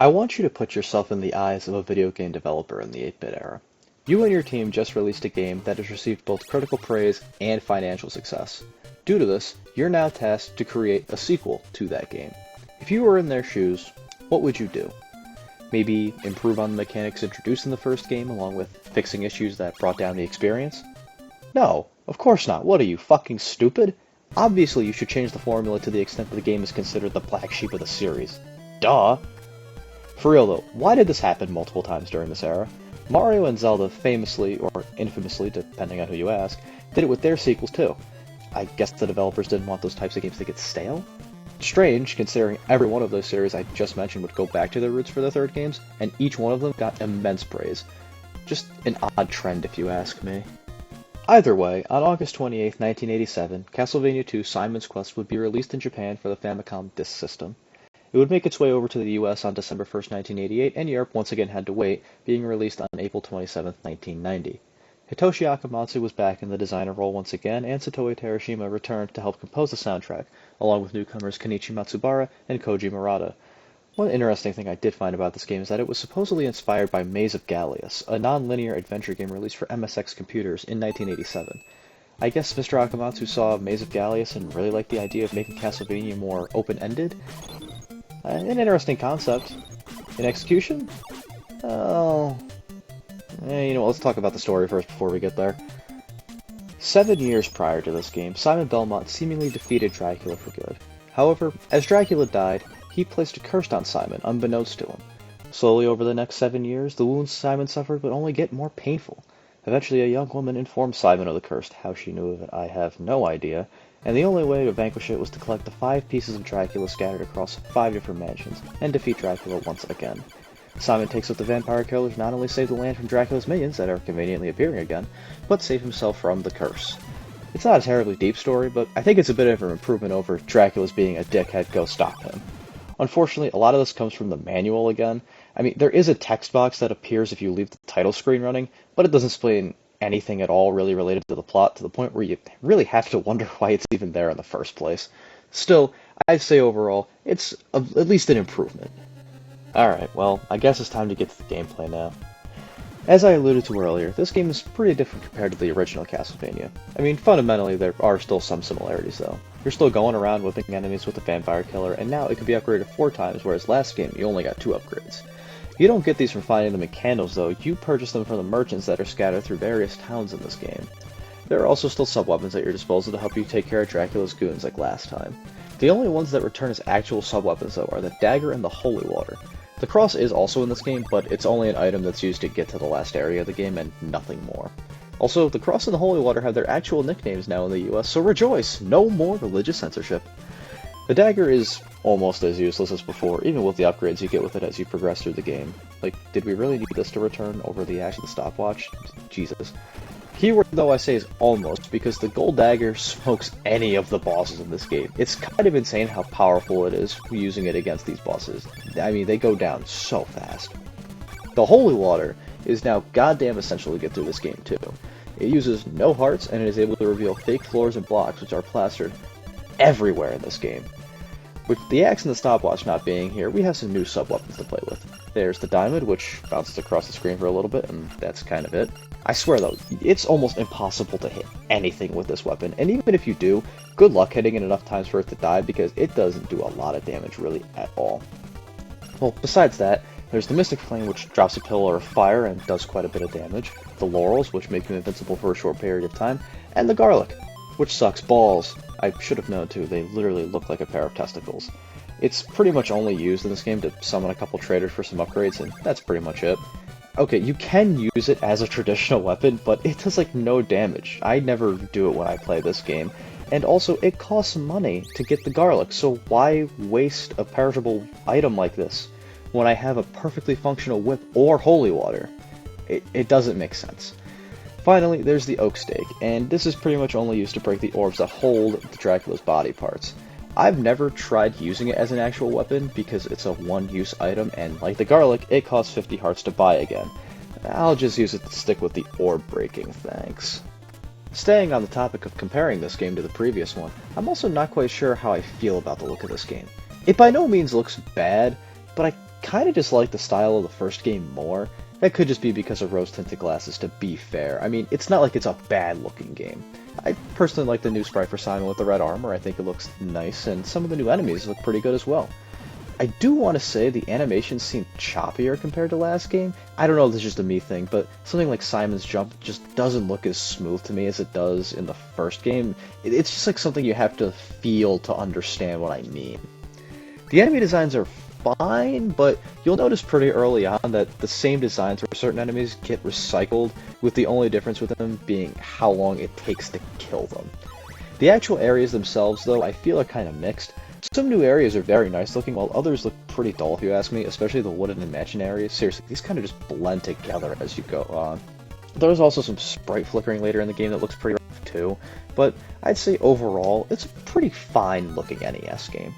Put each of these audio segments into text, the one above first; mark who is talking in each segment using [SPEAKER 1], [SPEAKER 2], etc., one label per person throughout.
[SPEAKER 1] I want you to put yourself in the eyes of a video game developer in the 8-bit era. You and your team just released a game that has received both critical praise and financial success. Due to this, you're now tasked to create a sequel to that game. If you were in their shoes, what would you do? Maybe improve on the mechanics introduced in the first game along with fixing issues that brought down the experience? No, of course not. What are you, fucking stupid? Obviously you should change the formula to the extent that the game is considered the black sheep of the series. Duh! For real though, why did this happen multiple times during this era? Mario and Zelda famously, or infamously, depending on who you ask, did it with their sequels too. I guess the developers didn't want those types of games to get stale? Strange, considering every one of those series I just mentioned would go back to their roots for the third games, and each one of them got immense praise. Just an odd trend if you ask me. Either way, on August 28, 1987, Castlevania II Simon's Quest would be released in Japan for the Famicom Disk System. It would make its way over to the US on December 1st, 1988, and Europe once again had to wait, being released on April 27, 1990. Hitoshi Akamatsu was back in the designer role once again, and Satoe Terashima returned to help compose the soundtrack, along with newcomers Kenichi Matsubara and Koji Murata. One interesting thing I did find about this game is that it was supposedly inspired by Maze of Gallius, a non-linear adventure game released for MSX computers in 1987. I guess Mr. Akamatsu saw Maze of Gallius and really liked the idea of making Castlevania more open-ended. An interesting concept. In execution? Oh... let's talk about the story first before we get there. 7 years prior to this game, Simon Belmont seemingly defeated Dracula for good. However, as Dracula died, he placed a curse on Simon, unbeknownst to him. Slowly over the next 7 years, the wounds Simon suffered would only get more painful. Eventually, a young woman informed Simon of the curse. How she knew of it, I have no idea, and the only way to vanquish it was to collect the 5 pieces of Dracula scattered across 5 different mansions, and defeat Dracula once again. Simon takes up the vampire killers not only save the land from Dracula's minions that are conveniently appearing again, but save himself from the curse. It's not a terribly deep story, but I think it's a bit of an improvement over Dracula's being a dickhead, go stop him. Unfortunately, a lot of this comes from the manual again. I mean, there is a text box that appears if you leave the title screen running, but it doesn't explain anything at all really related to the plot, to the point where you really have to wonder why it's even there in the first place. Still, I'd say overall, it's at least an improvement. Alright, well, I guess it's time to get to the gameplay now. As I alluded to earlier, this game is pretty different compared to the original Castlevania. I mean, fundamentally, there are still some similarities, though. You're still going around whipping enemies with the vampire killer, and now it can be upgraded 4 times, whereas last game you only got 2 upgrades. You don't get these from finding them in candles, though. You purchase them from the merchants that are scattered through various towns in this game. There are also still sub-weapons at your disposal to help you take care of Dracula's goons like last time. The only ones that return as actual sub-weapons, though, are the dagger and the holy water. The cross is also in this game, but it's only an item that's used to get to the last area of the game and nothing more. Also, the cross and the holy water have their actual nicknames now in the US, so rejoice! No more religious censorship. The dagger is almost as useless as before, even with the upgrades you get with it as you progress through the game. Like, did we really need this to return over the ash of the stopwatch? Jesus. Keyword though I say is almost, because the gold dagger smokes any of the bosses in this game. It's kind of insane how powerful it is using it against these bosses. I mean, they go down so fast. The holy water is now goddamn essential to get through this game too. It uses no hearts, and it is able to reveal fake floors and blocks which are plastered everywhere in this game. With the axe and the stopwatch not being here, we have some new sub-weapons to play with. There's the diamond, which bounces across the screen for a little bit, and that's kind of it. I swear though, it's almost impossible to hit anything with this weapon, and even if you do, good luck hitting it enough times for it to die, because it doesn't do a lot of damage really at all. Well, besides that, there's the Mystic Flame, which drops a pillar of fire and does quite a bit of damage, the Laurels, which make you invincible for a short period of time, and the Garlic, which sucks balls. I should have known too, they literally look like a pair of testicles. It's pretty much only used in this game to summon a couple traders for some upgrades, and that's pretty much it. Okay, you can use it as a traditional weapon, but it does like no damage. I never do it when I play this game. And also, it costs money to get the garlic, so why waste a perishable item like this when I have a perfectly functional whip or holy water? It doesn't make sense. Finally, there's the oak stake, and this is pretty much only used to break the orbs that hold Dracula's body parts. I've never tried using it as an actual weapon because it's a one-use item, and like the garlic, it costs 50 hearts to buy again. I'll just use it to stick with the orb breaking, thanks. Staying on the topic of comparing this game to the previous one, I'm also not quite sure how I feel about the look of this game. It by no means looks bad, but I kind of just like the style of the first game more. That could just be because of rose-tinted glasses, to be fair. I mean, it's not like it's a bad-looking game. I personally like the new sprite for Simon with the red armor. I think it looks nice, and some of the new enemies look pretty good as well. I do want to say the animations seem choppier compared to last game. I don't know if this is just a me thing, but something like Simon's jump just doesn't look as smooth to me as it does in the first game. It's just like something you have to feel to understand what I mean. The enemy designs are fine, but you'll notice pretty early on that the same designs for certain enemies get recycled, with the only difference with them being how long it takes to kill them. The actual areas themselves, though, I feel are kind of mixed. Some new areas are very nice looking, while others look pretty dull if you ask me, especially the wooden and mansion areas. Seriously, these kind of just blend together as you go on. There's also some sprite flickering later in the game that looks pretty rough too, but I'd say overall, it's a pretty fine looking NES game.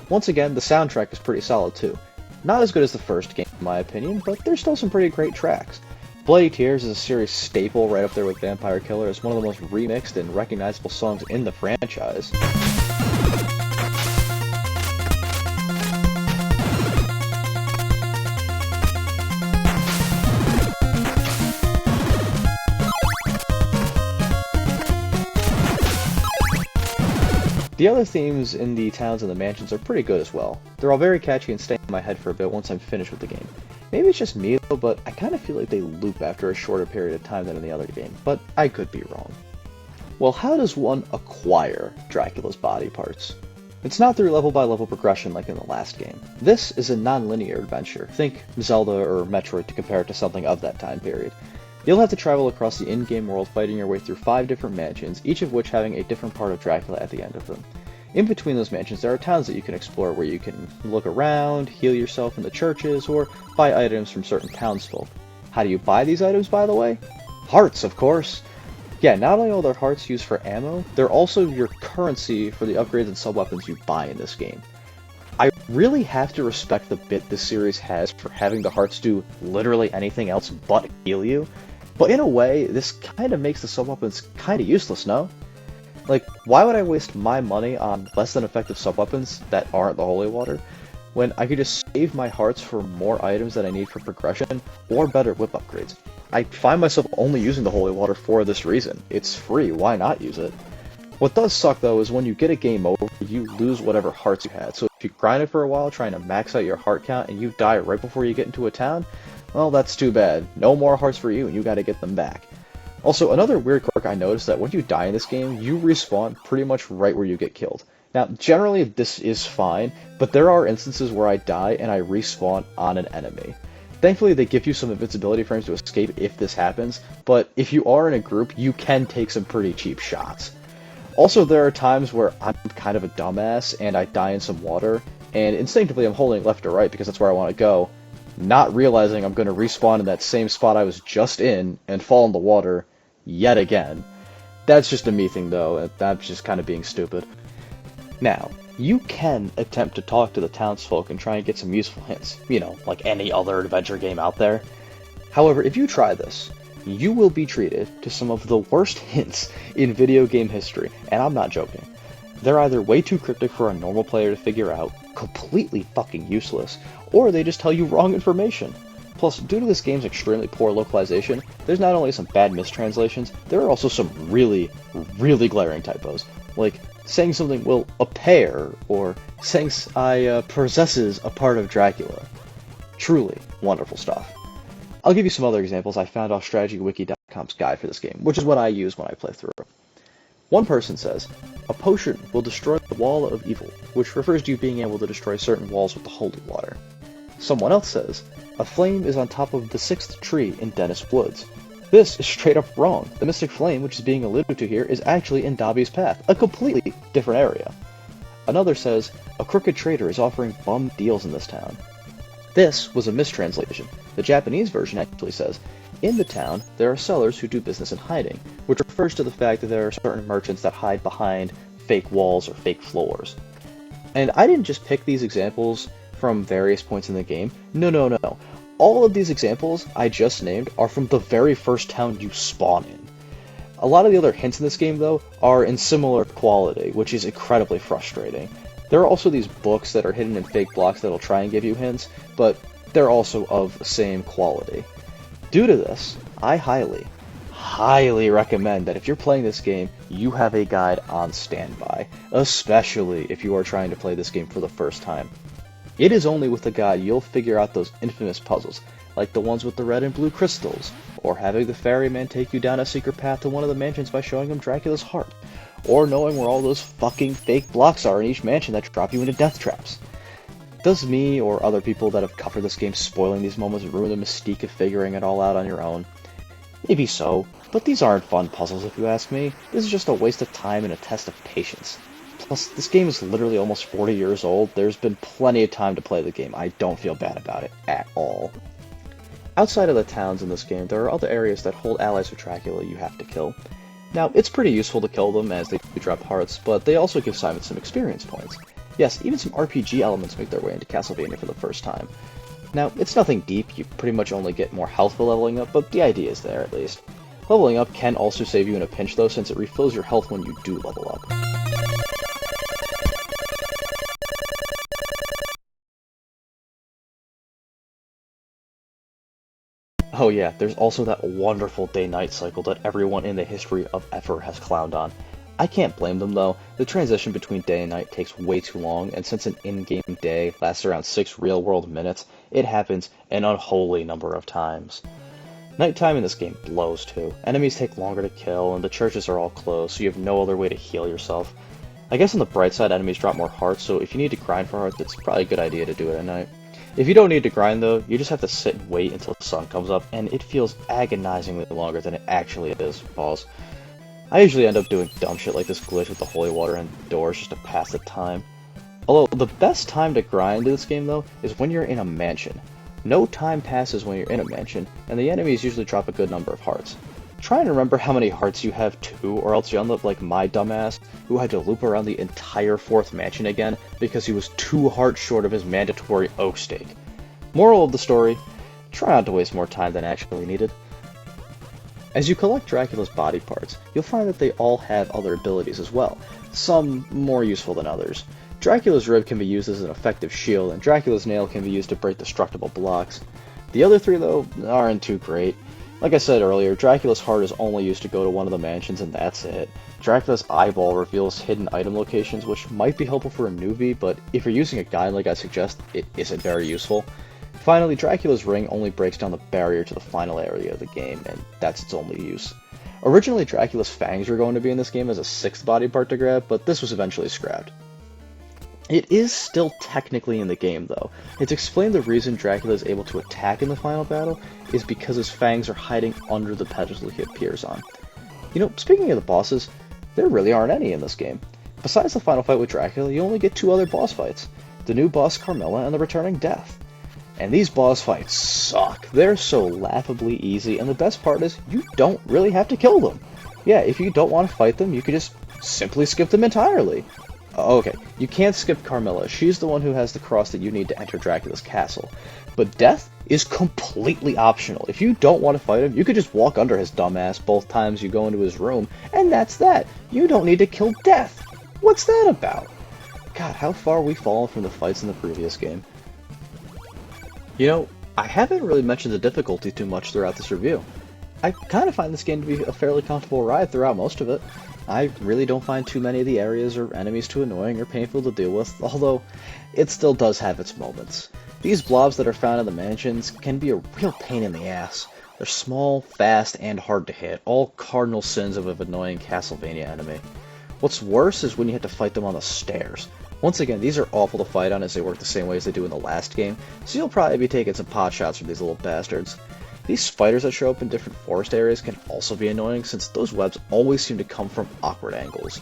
[SPEAKER 1] Once again, the soundtrack is pretty solid too. Not as good as the first game in my opinion, but there's still some pretty great tracks. Bloody Tears is a series staple right up there with Vampire Killer as one of the most remixed and recognizable songs in the franchise. The other themes in the towns and the mansions are pretty good as well. They're all very catchy and stay in my head for a bit once I'm finished with the game. Maybe it's just me though, but I kind of feel like they loop after a shorter period of time than in the other game, but I could be wrong. Well, how does one acquire Dracula's body parts? It's not through level by level progression like in the last game. This is a non-linear adventure. Think Zelda or Metroid to compare it to something of that time period. You'll have to travel across the in-game world fighting your way through 5 different mansions, each of which having a different part of Dracula at the end of them. In between those mansions there are towns that you can explore where you can look around, heal yourself in the churches, or buy items from certain townsfolk. How do you buy these items, by the way? Hearts, of course! Yeah, not only are their hearts used for ammo, they're also your currency for the upgrades and sub-weapons you buy in this game. I really have to respect the bit this series has for having the hearts do literally anything else but heal you. But in a way, this kind of makes the sub-weapons kind of useless, no? Like, why would I waste my money on less than effective sub-weapons that aren't the holy water, when I could just save my hearts for more items that I need for progression, or better whip upgrades? I find myself only using the holy water for this reason. It's free, why not use it? What does suck though is when you get a game over, you lose whatever hearts you had, so if you grind it for a while trying to max out your heart count and you die right before you get into a town, well, that's too bad. No more hearts for you, and you gotta get them back. Also, another weird quirk I noticed that when you die in this game, you respawn pretty much right where you get killed. Now, generally this is fine, but there are instances where I die and I respawn on an enemy. Thankfully, they give you some invincibility frames to escape if this happens, but if you are in a group, you can take some pretty cheap shots. Also, there are times where I'm kind of a dumbass and I die in some water, and instinctively I'm holding left or right because that's where I want to go, not realizing I'm going to respawn in that same spot I was just in and fall in the water yet again. That's just a me thing though, that's just kind of being stupid. Now, you can attempt to talk to the townsfolk and try and get some useful hints, you know, like any other adventure game out there. However, if you try this, you will be treated to some of the worst hints in video game history, and I'm not joking. They're either way too cryptic for a normal player to figure out, completely fucking useless, or they just tell you wrong information. Plus, due to this game's extremely poor localization, there's not only some bad mistranslations, there are also some really, really glaring typos, like saying something will appear, or saying I possesses a part of Dracula. Truly wonderful stuff. I'll give you some other examples I found off strategywiki.com's guide for this game, which is what I use when I play through. One person says, a potion will destroy the wall of evil, which refers to you being able to destroy certain walls with the holy water. Someone else says, a flame is on top of the 6th tree in Dennis Woods. This is straight up wrong. The Mystic Flame, which is being alluded to here, is actually in Dobby's Path, a completely different area. Another says, a crooked trader is offering bum deals in this town. This was a mistranslation. The Japanese version actually says, in the town, there are sellers who do business in hiding, which refers to the fact that there are certain merchants that hide behind fake walls or fake floors. And I didn't just pick these examples from various points in the game. No. All of these examples I just named are from the very first town you spawn in. A lot of the other hints in this game, though, are in similar quality, which is incredibly frustrating. There are also these books that are hidden in fake blocks that'll try and give you hints, but they're also of the same quality. Due to this, I highly recommend that if you're playing this game, you have a guide on standby, especially if you are trying to play this game for the first time. It is only with a guide you'll figure out those infamous puzzles, like the ones with the red and blue crystals, or having the ferryman take you down a secret path to one of the mansions by showing him Dracula's heart, or knowing where all those fucking fake blocks are in each mansion that drop you into death traps. Does me or other people that have covered this game spoiling these moments ruin the mystique of figuring it all out on your own? Maybe so, but these aren't fun puzzles if you ask me. This is just a waste of time and a test of patience. Plus, this game is literally almost 40 years old. There's been plenty of time to play the game. I don't feel bad about it at all. Outside of the towns in this game, there are other areas that hold allies of Dracula you have to kill. Now, it's pretty useful to kill them as they drop hearts, but they also give Simon some experience points. Yes, even some RPG elements make their way into Castlevania for the first time. Now, it's nothing deep, you pretty much only get more health for leveling up, but the idea is there at least. Leveling up can also save you in a pinch though, since it refills your health when you do level up. Oh yeah, there's also that wonderful day-night cycle that everyone in the history of ever has clowned on. I can't blame them though. The transition between day and night takes way too long, and since an in-game day lasts around 6 real-world minutes, it happens an unholy number of times. Nighttime in this game blows too. Enemies take longer to kill, and the churches are all closed, so you have no other way to heal yourself. I guess on the bright side, enemies drop more hearts, so if you need to grind for hearts, it's probably a good idea to do it at night. If you don't need to grind though, you just have to sit and wait until the sun comes up, and it feels agonizingly longer than it actually is. Pause. I usually end up doing dumb shit like this glitch with the holy water and doors just to pass the time. Although, the best time to grind in this game though, is when you're in a mansion. No time passes when you're in a mansion, and the enemies usually drop a good number of hearts. Try and remember how many hearts you have too, or else you end up like my dumbass, who had to loop around the entire 4th mansion again because he was 2 hearts short of his mandatory oak stake. Moral of the story, try not to waste more time than actually needed. As you collect Dracula's body parts, you'll find that they all have other abilities as well, some more useful than others. Dracula's rib can be used as an effective shield, and Dracula's nail can be used to break destructible blocks. The other 3 though, aren't too great. Like I said earlier, Dracula's heart is only used to go to one of the mansions and that's it. Dracula's eyeball reveals hidden item locations, which might be helpful for a newbie, but if you're using a guide like I suggest, it isn't very useful. Finally, Dracula's ring only breaks down the barrier to the final area of the game, and that's its only use. Originally, Dracula's fangs were going to be in this game as a 6th body part to grab, but this was eventually scrapped. It is still technically in the game, though. It's explained the reason Dracula is able to attack in the final battle is because his fangs are hiding under the pedestal he appears on. You know, speaking of the bosses, there really aren't any in this game. Besides the final fight with Dracula, you only get 2 other boss fights. The new boss Carmilla and the returning Death. And these boss fights suck. They're so laughably easy, and the best part is, you don't really have to kill them. Yeah, if you don't want to fight them, you could just simply skip them entirely. Okay, you can't skip Carmilla. She's the one who has the cross that you need to enter Dracula's castle. But Death is completely optional. If you don't want to fight him, you could just walk under his dumbass both times you go into his room, and that's that. You don't need to kill Death. What's that about? God, how far we've fallen from the fights in the previous game. You know, I haven't really mentioned the difficulty too much throughout this review. I kind of find this game to be a fairly comfortable ride throughout most of it. I really don't find too many of the areas or enemies too annoying or painful to deal with, although it still does have its moments. These blobs that are found in the mansions can be a real pain in the ass. They're small, fast, and hard to hit, all cardinal sins of an annoying Castlevania enemy. What's worse is when you have to fight them on the stairs. Once again, these are awful to fight on as they work the same way as they do in the last game, so you'll probably be taking some pot shots from these little bastards. These spiders that show up in different forest areas can also be annoying since those webs always seem to come from awkward angles.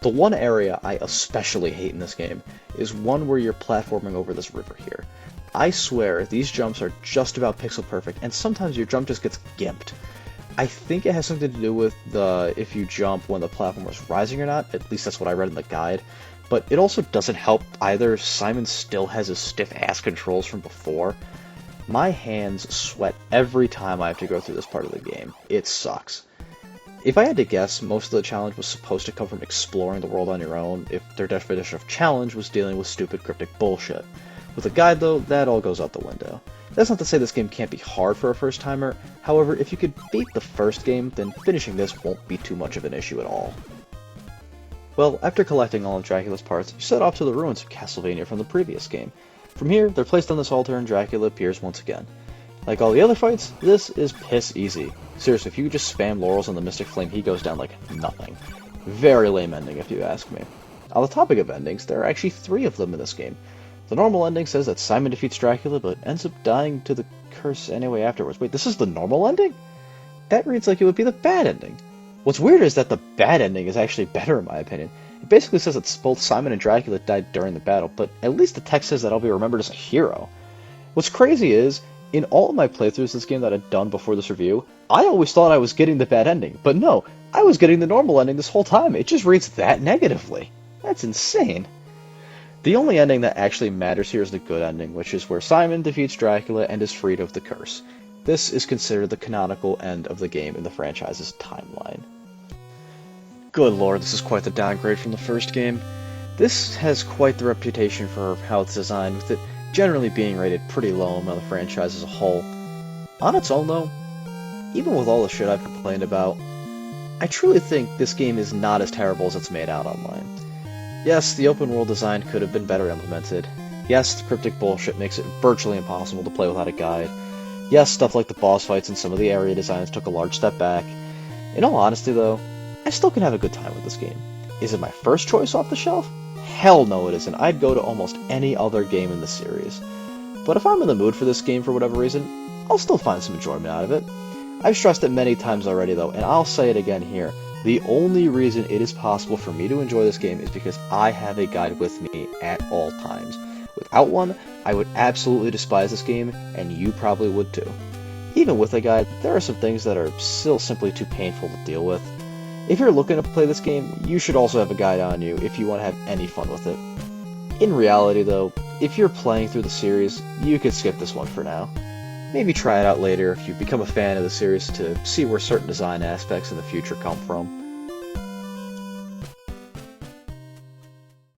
[SPEAKER 1] The one area I especially hate in this game is one where you're platforming over this river here. I swear, these jumps are just about pixel perfect, and sometimes your jump just gets gimped. I think it has something to do with if you jump when the platform was rising or not, at least that's what I read in the guide. But it also doesn't help either. Simon still has his stiff-ass controls from before. My hands sweat every time I have to go through this part of the game. It sucks. If I had to guess, most of the challenge was supposed to come from exploring the world on your own, if their definition of challenge was dealing with stupid cryptic bullshit. With a guide though, that all goes out the window. That's not to say this game can't be hard for a first timer, however, if you could beat the first game, then finishing this won't be too much of an issue at all. Well, after collecting all of Dracula's parts, you set off to the ruins of Castlevania from the previous game. From here, they're placed on this altar and Dracula appears once again. Like all the other fights, this is piss easy. Seriously, if you just spam Laurels on the Mystic Flame, he goes down like nothing. Very lame ending, if you ask me. On the topic of endings, there are actually 3 of them in this game. The normal ending says that Simon defeats Dracula, but ends up dying to the curse anyway afterwards. Wait, this is the normal ending? That reads like it would be the bad ending. What's weird is that the bad ending is actually better in my opinion. It basically says that both Simon and Dracula died during the battle, but at least the text says that I'll be remembered as a hero. What's crazy is, in all of my playthroughs of this game that I'd done before this review, I always thought I was getting the bad ending, but no, I was getting the normal ending this whole time. It just reads that negatively. That's insane. The only ending that actually matters here is the good ending, which is where Simon defeats Dracula and is freed of the curse. This is considered the canonical end of the game in the franchise's timeline. Good lord, this is quite the downgrade from the first game. This has quite the reputation for how it's designed, with it generally being rated pretty low among the franchise as a whole. On its own though, even with all the shit I've complained about, I truly think this game is not as terrible as it's made out online. Yes, the open world design could have been better implemented. Yes, the cryptic bullshit makes it virtually impossible to play without a guide. Yes, stuff like the boss fights and some of the area designs took a large step back. In all honesty though, I still can have a good time with this game. Is it my first choice off the shelf? Hell no it isn't. I'd go to almost any other game in the series. But if I'm in the mood for this game for whatever reason, I'll still find some enjoyment out of it. I've stressed it many times already though, and I'll say it again here. The only reason it is possible for me to enjoy this game is because I have a guide with me at all times. Without one, I would absolutely despise this game, and you probably would too. Even with a guide, there are some things that are still simply too painful to deal with. If you're looking to play this game, you should also have a guide on you if you want to have any fun with it. In reality though, if you're playing through the series, you could skip this one for now. Maybe try it out later if you become a fan of the series to see where certain design aspects in the future come from.